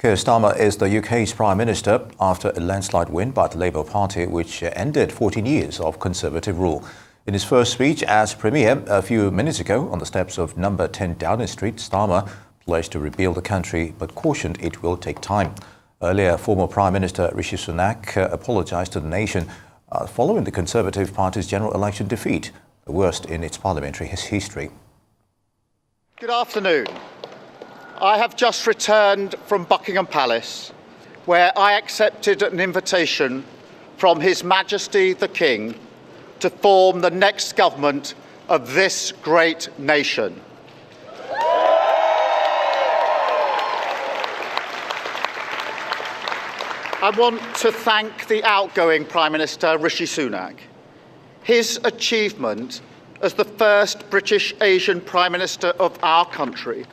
Keir Starmer is the UK's Prime Minister after a landslide win by the Labour Party, which ended 14 years of Conservative rule. In his first speech as Premier a few minutes ago on the steps of number 10 Downing Street, Starmer pledged to rebuild the country but cautioned it will take time. Earlier, former Prime Minister Rishi Sunak apologised to the nation following the Conservative Party's general election defeat, the worst in its parliamentary history. Good afternoon. I have just returned from Buckingham Palace, where I accepted an invitation from His Majesty the King to form the next government of this great nation. I want to thank the outgoing Prime Minister, Rishi Sunak. His achievement as the first British Asian Prime Minister of our country,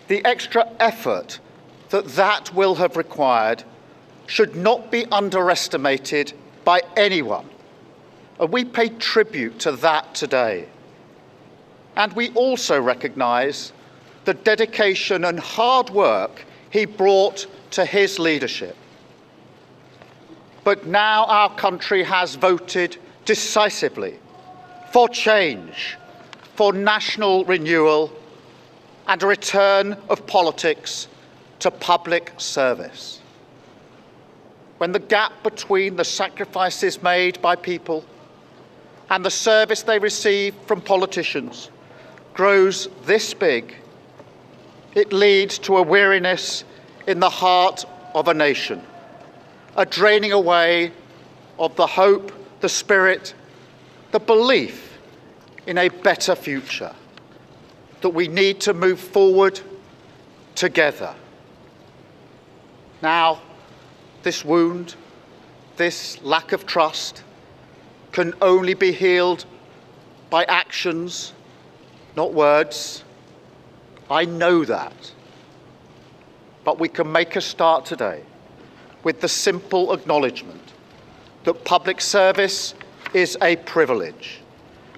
the extra effort that will have required, should not be underestimated by anyone. And we pay tribute to that today. And we also recognise the dedication and hard work he brought to his leadership. But now our country has voted decisively for change, for national renewal, and a return of politics to public service. When the gap between the sacrifices made by people and the service they receive from politicians grows this big, it leads to a weariness in the heart of a nation, a draining away of the hope, the spirit, the belief in a better future, that we need to move forward together. Now, this wound, this lack of trust, can only be healed by actions, not words. I know that. But we can make a start today with the simple acknowledgement that public service is a privilege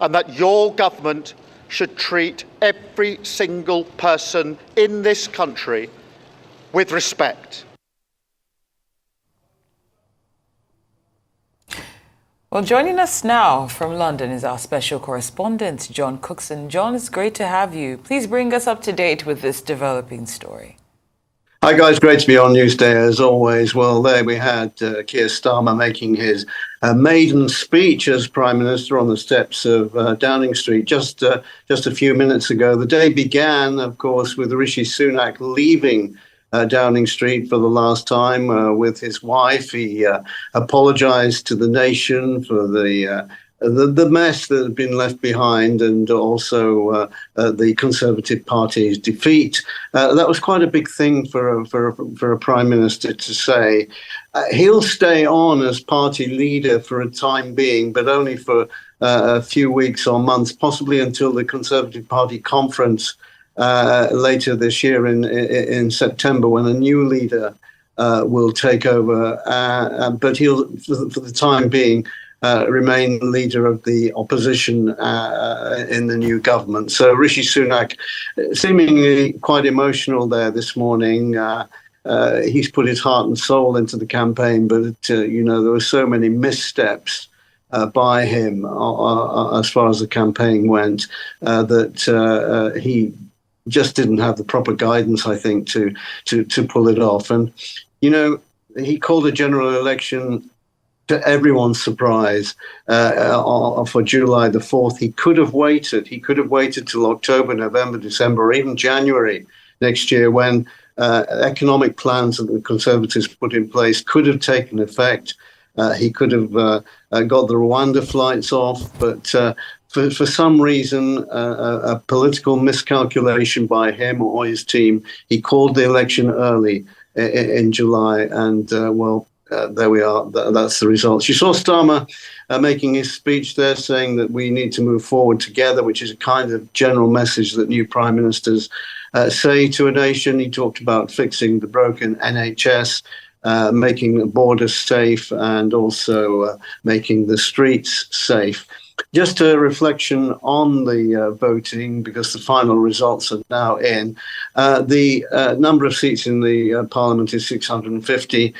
and that your government should treat every single person in this country with respect. Well, joining us now from London is our special correspondent, John Cookson. John, it's great to have you. Please bring us up to date with this developing story. Hi guys, great to be on Newsday as always. Well, there we had Keir Starmer making his maiden speech as Prime Minister on the steps of Downing Street just a few minutes ago. The day began, of course, with Rishi Sunak leaving Downing Street for the last time with his wife. He apologised to the nation for the mess that had been left behind, and also the Conservative Party's defeat. That was quite a big thing for a Prime Minister to say. He'll stay on as party leader for a time being, but only for a few weeks or months, possibly until the Conservative Party conference later this year in September, when a new leader will take over. But he'll, for the time being, remain leader of the opposition in the new government. So Rishi Sunak, seemingly quite emotional there this morning. He's put his heart and soul into the campaign, but there were so many missteps by him as far as the campaign went that he just didn't have the proper guidance, I think, to pull it off. And he called a general election, to everyone's surprise, for July the 4th. He could have waited. He could have waited till October, November, December, or even January next year, when economic plans that the Conservatives put in place could have taken effect. He could have got the Rwanda flights off, but for some reason, a political miscalculation by him or his team, he called the election early in July, and there we are. That's the results. You saw Starmer making his speech there, saying that we need to move forward together, which is a kind of general message that new prime ministers say to a nation. He talked about fixing the broken NHS, making the borders safe, and also making the streets safe. Just a reflection on the voting, because the final results are now in. The number of seats in the Parliament is 650,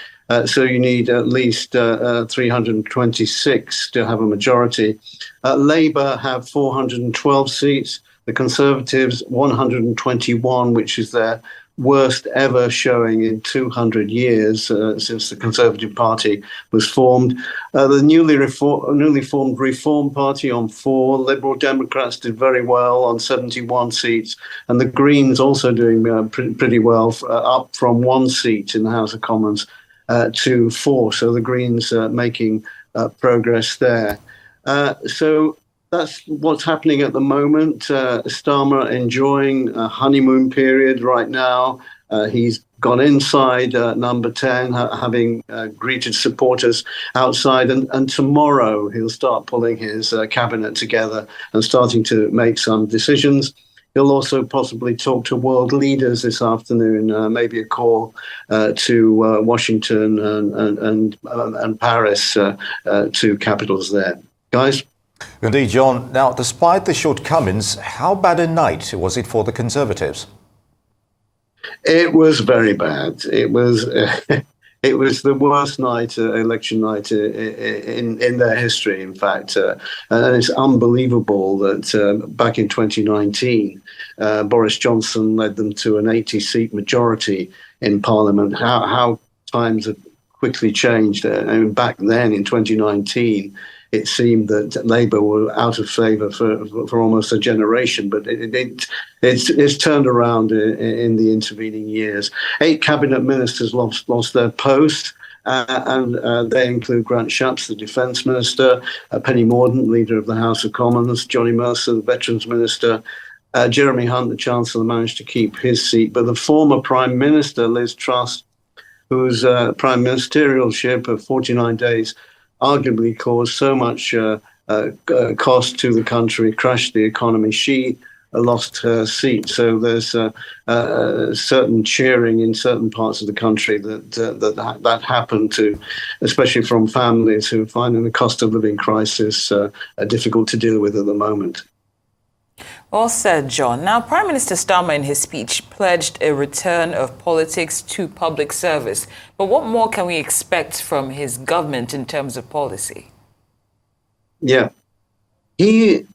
so you need at least 326 to have a majority. Labour have 412 seats, the Conservatives 121, which is their worst ever showing in 200 years since the Conservative Party was formed. The newly formed Reform Party on 4, Liberal Democrats did very well on 71 seats, and the Greens also doing pretty well, up from 1 seat in the House of Commons to 4. So the Greens making progress there. So that's what's happening at the moment. Starmer enjoying a honeymoon period right now. He's gone inside number 10, having greeted supporters outside. And tomorrow he'll start pulling his cabinet together and starting to make some decisions. He'll also possibly talk to world leaders this afternoon, maybe a call to Washington and Paris, two capitals there. Guys? Indeed, John. Now, despite the shortcomings, how bad a night was it for the Conservatives? It was very bad. It was it was the worst night, election night in their history. In fact, and it's unbelievable that back in 2019, Boris Johnson led them to an 80-seat majority in Parliament. How times have quickly changed. And back then in 2019. It seemed that Labour were out of favour for almost a generation, but it's turned around in the intervening years. 8 cabinet ministers lost their post, and they include Grant Shapps, the Defence Minister, Penny Mordaunt, Leader of the House of Commons, Johnny Mercer, the Veterans Minister. Jeremy Hunt, the Chancellor, managed to keep his seat, but the former Prime Minister, Liz Truss, whose prime ministerialship of 49 days arguably caused so much cost to the country, crashed the economy. She lost her seat. So there's certain cheering in certain parts of the country that happened to, especially from families who are finding the cost of living crisis difficult to deal with at the moment. Well said, John. Now, Prime Minister Starmer in his speech pledged a return of politics to public service. But what more can we expect from his government in terms of policy? Yeah. Keir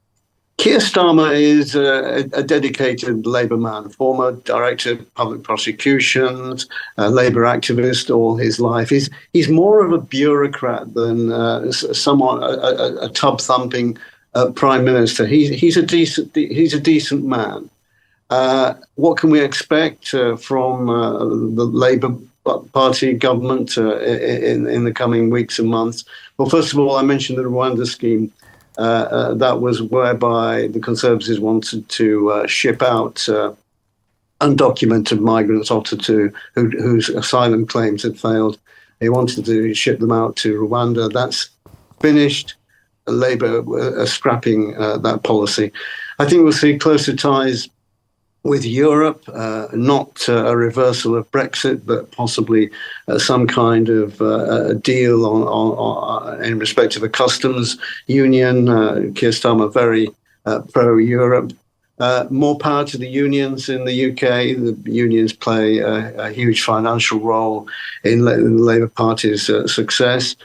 Starmer is a dedicated Labour man, former director of public prosecutions, a Labour activist all his life. He's more of a bureaucrat than someone, a tub-thumping Prime Minister. He's a decent man. What can we expect from the Labour Party government in the coming weeks and months? Well, first of all, I mentioned the Rwanda scheme. That was whereby the Conservatives wanted to ship out undocumented migrants whose asylum claims had failed. They wanted to ship them out to Rwanda. That's finished. Labour are scrapping that policy. I think we'll see closer ties with Europe, not a reversal of Brexit, but possibly some kind of a deal on in respect of a customs union. Keir Starmer very pro-Europe. More power to the unions in the UK. The unions play a huge financial role in the Labour Party's success.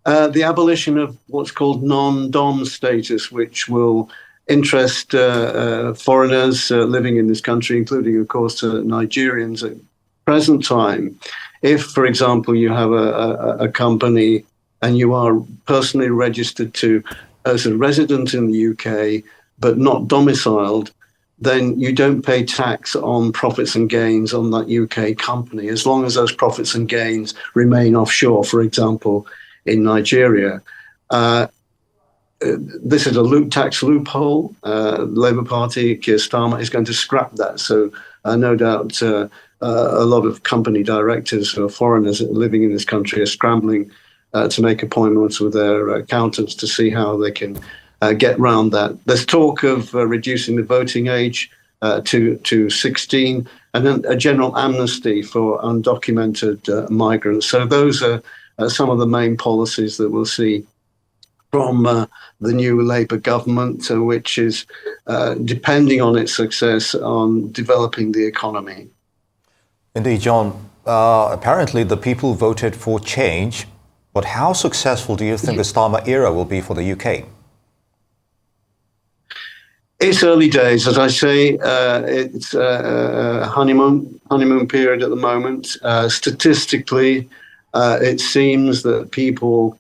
The abolition of what's called non-dom status, which will interest foreigners living in this country, including, of course, Nigerians at present time. If, for example, you have a company and you are personally registered as a resident in the UK, but not domiciled, then you don't pay tax on profits and gains on that UK company, as long as those profits and gains remain offshore, for example, in Nigeria. This is a tax loophole. Labour Party, Keir Starmer, is going to scrap that. So no doubt a lot of company directors who are foreigners living in this country are scrambling to make appointments with their accountants to see how they can get round that. There's talk of reducing the voting age to 16, and then a general amnesty for undocumented migrants. So those are some of the main policies that we'll see from the new Labour government, which is depending on its success on developing the economy. Indeed, John. Apparently, the people voted for change. But how successful do you think the Starmer era will be for the UK? It's early days, as I say. It's a honeymoon period at the moment. Statistically, it seems that people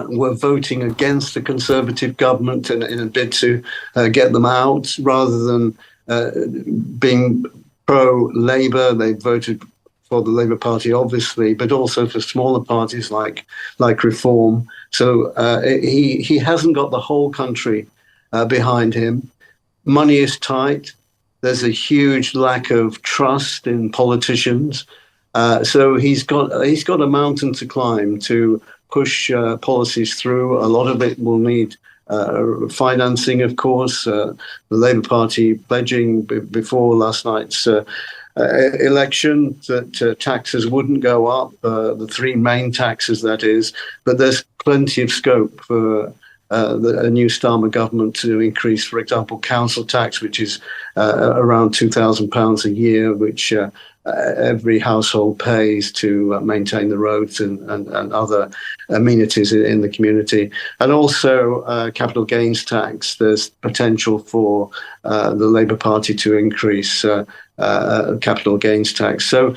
were voting against the Conservative government in a bid to get them out, rather than being pro-Labour. They voted for the Labour Party, obviously, but also for smaller parties like Reform. So he hasn't got the whole country behind him. Money is tight. There's a huge lack of trust in politicians. So he's got a mountain to climb to push policies through. A lot of it will need financing, of course. The Labour Party pledging before last night's election that taxes wouldn't go up, the three main taxes, that is, but there's plenty of scope for a new Starmer government to increase, for example, council tax, which is around £2,000 a year, which every household pays to maintain the roads and other amenities in the community. And also capital gains tax. There's potential for the Labour Party to increase capital gains tax. So,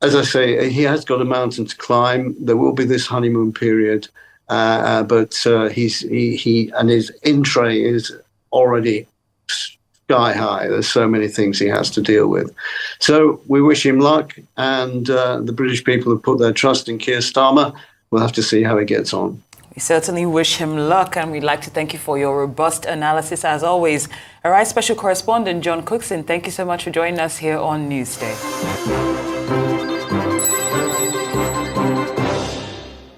as I say, he has got a mountain to climb. There will be this honeymoon period, but his in-tray is already sky high. There's so many things he has to deal with. So we wish him luck, and the British people have put their trust in Keir Starmer. We'll have to see how he gets on. We certainly wish him luck, and we'd like to thank you for your robust analysis as always. All right, Special Correspondent John Cookson, thank you so much for joining us here on Newsday.